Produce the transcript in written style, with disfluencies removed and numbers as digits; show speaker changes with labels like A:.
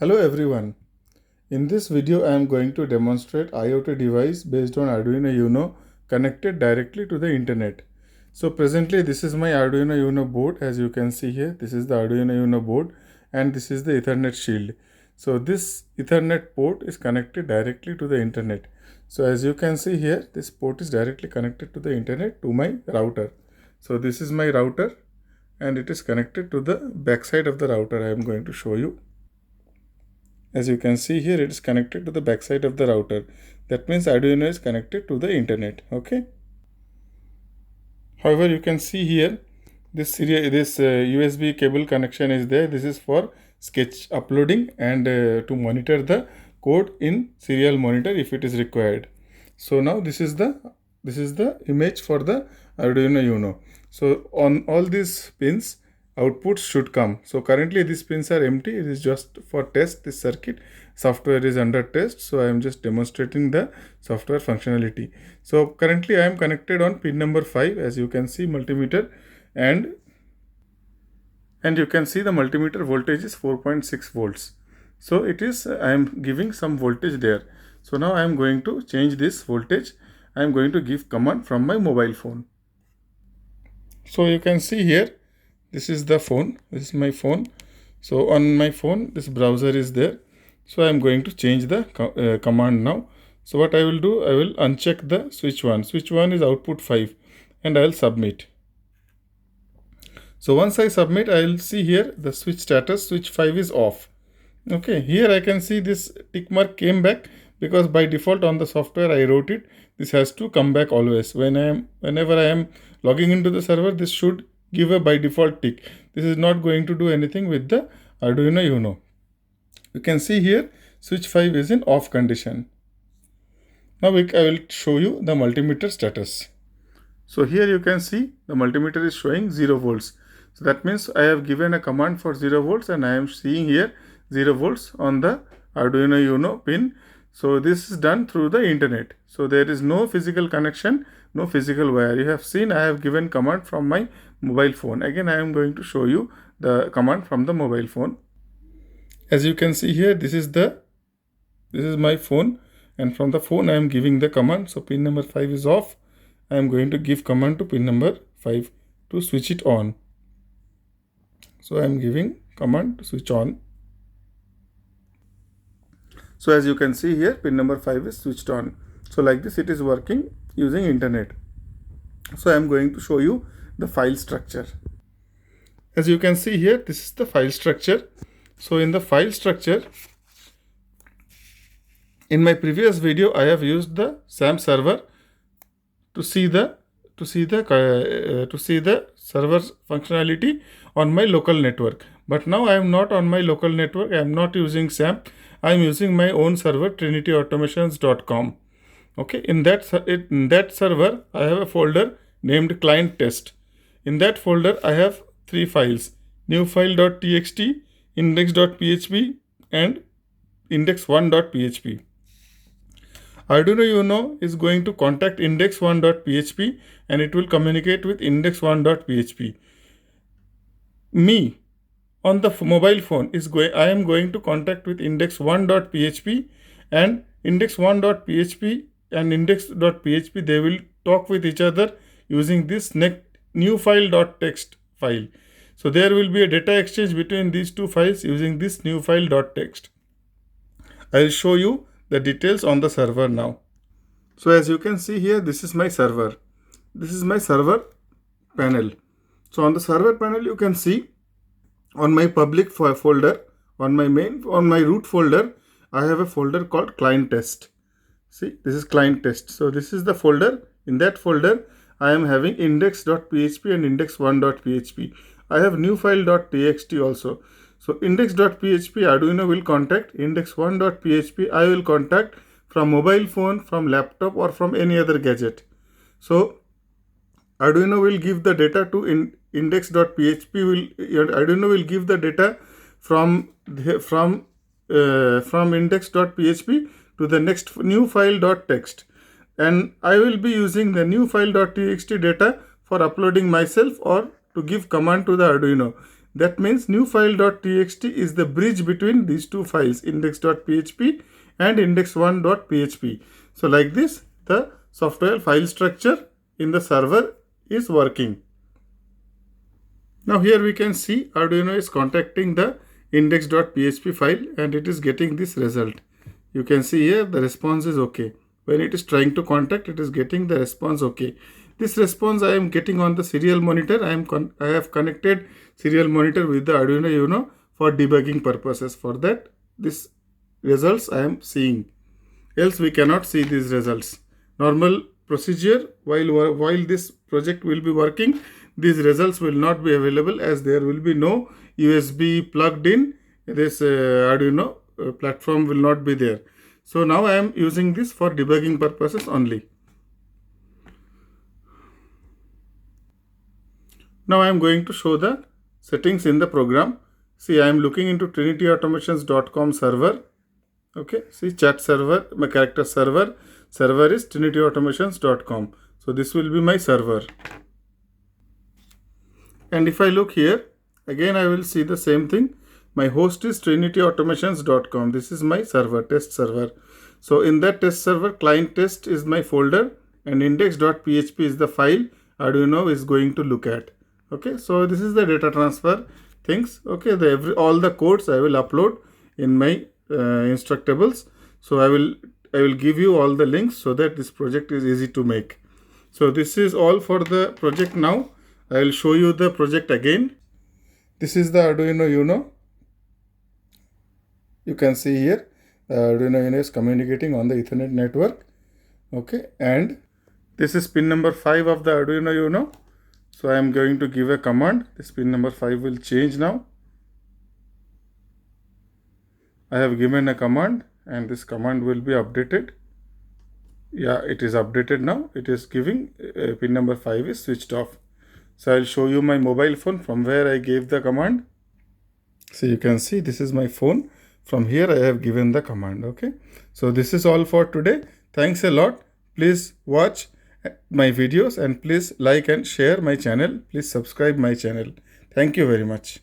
A: Hello everyone. In this video I am going to demonstrate IoT device based on Arduino Uno connected directly to the internet. So presently this is my Arduino Uno board. As you can see here, this is the Arduino Uno board and this is the Ethernet shield. So this Ethernet port is connected directly to the internet. So as you can see here, this port is directly connected to the internet to my router. So this is my router and it is connected to the backside of the router. I am going to show you. As you can see here, it is connected to the backside of the router. That means Arduino is connected to the internet. Okay. However, you can see here this USB cable connection is there. This is for sketch uploading and to monitor the code in serial monitor if it is required. So now this is the image for the Arduino Uno. So on all these pins, outputs should come. So currently these pins are empty. It is just for test. This circuit software is under test, so I am just demonstrating the software functionality. So currently I am connected on pin number 5, as you can see multimeter, and you can see the multimeter voltage is 4.6 volts. So it is, I am giving some voltage there. So now I am going to change this voltage. I am going to give command from my mobile phone. So you can see here, this is the phone. This is my phone. So on my phone, this browser is there. So I am going to change the command now. So what I will do, I will uncheck the switch 1. Switch 1 is output 5 and I will submit. So once I submit, I will see here the switch status, switch 5 is off. Okay, here I can see this tick mark came back because by default on the software I wrote it. This has to come back always. Whenever I am logging into the server, this should give a by default tick. This is not going to do anything with the Arduino Uno. You can see here switch 5 is in off condition. Now I will show you the multimeter status. So here you can see the multimeter is showing 0 volts. So that means I have given a command for 0 volts and I am seeing here 0 volts on the Arduino Uno pin. So this is done through the internet. So there is no physical connection, no physical wire. You have seen I have given command from my mobile phone. Again, I am going to show you the command from the mobile phone. As you can see here, this is my phone, and from the phone I am giving the command. So pin number 5 is off. I am going to give command to pin number 5 to switch it on. So I am giving command to switch on. So as you can see here, pin number 5 is switched on. So like this it is working using internet. So I am going to show you the file structure. As you can see here, this is the file structure. So in the file structure, in my previous video I have used the SAM server to see the server functionality on my local network. But now I am not on my local network. I am not using SAM. I am using my own server, trinityautomations.com. Okay, in that server I have a folder named client test. In that folder I have 3 files: newfile.txt, index.php and index1.php. Arduino Uno is going to contact index1.php and it will communicate with index1.php. Me on the mobile phone I am going to contact with index1.php, and index1.php and index.php, they will talk with each other using this newfile.txt file. So there will be a data exchange between these two files using this newfile.txt. I will show you the details on the server now. So as you can see here, this is my server. This is my server panel. So on the server panel you can see on my public folder, on my root folder, I have a folder called client test. See, this is client test. So this is the folder. In that folder I am having index.php and index1.php. I have newfile.txt also. So index.php Arduino will contact, index1.php I will contact from mobile phone, from laptop or from any other gadget. So Arduino will give the data to index.php. Arduino will give the data from index.php to the next newfile.txt, and I will be using the newfile.txt data for uploading myself or to give command to the Arduino. That means new file.txt is the bridge between these two files, index.php and index1.php. So like this, the software file structure in the server is working. Now here we can see Arduino is contacting the index.php file and it is getting this result. You can see here the response is okay. When it is trying to contact, it is getting the response okay. This response I am getting on the serial monitor. I have connected serial monitor with the Arduino Uno for debugging purposes. For that, this results I am seeing. Else we cannot see these results. Normal procedure, while this project will be working, these results will not be available as there will be no USB plugged in. This Arduino platform will not be there. So now I am using this for debugging purposes only. Now I am going to show the settings in the program. See, I am looking into trinityautomations.com server. Okay, see, chat server, my character server is trinityautomations.com. So this will be my server. And if I look here, again I will see the same thing. My host is trinityautomations.com. This is my server, test server. So in that test server, client test is my folder and index.php is the file Arduino is going to look at. Okay, so this is the data transfer things. Okay, all the codes I will upload in my instructables. So I will give you all the links so that this project is easy to make. So this is all for the project now. I will show you the project again. This is the Arduino Uno. You can see here Arduino Uno is communicating on the Ethernet network. Okay, and this is pin number 5 of the Arduino Uno. So I am going to give a command. This pin number 5 will change now. I have given a command and this command will be updated. Yeah, it is updated now. It is giving pin number 5 is switched off. So I'll show you my mobile phone from where I gave the command. So you can see this is my phone. From here I have given the command. Okay. So this is all for today. Thanks a lot. Please watch my videos and please like and share my channel. Please subscribe my channel. Thank you very much.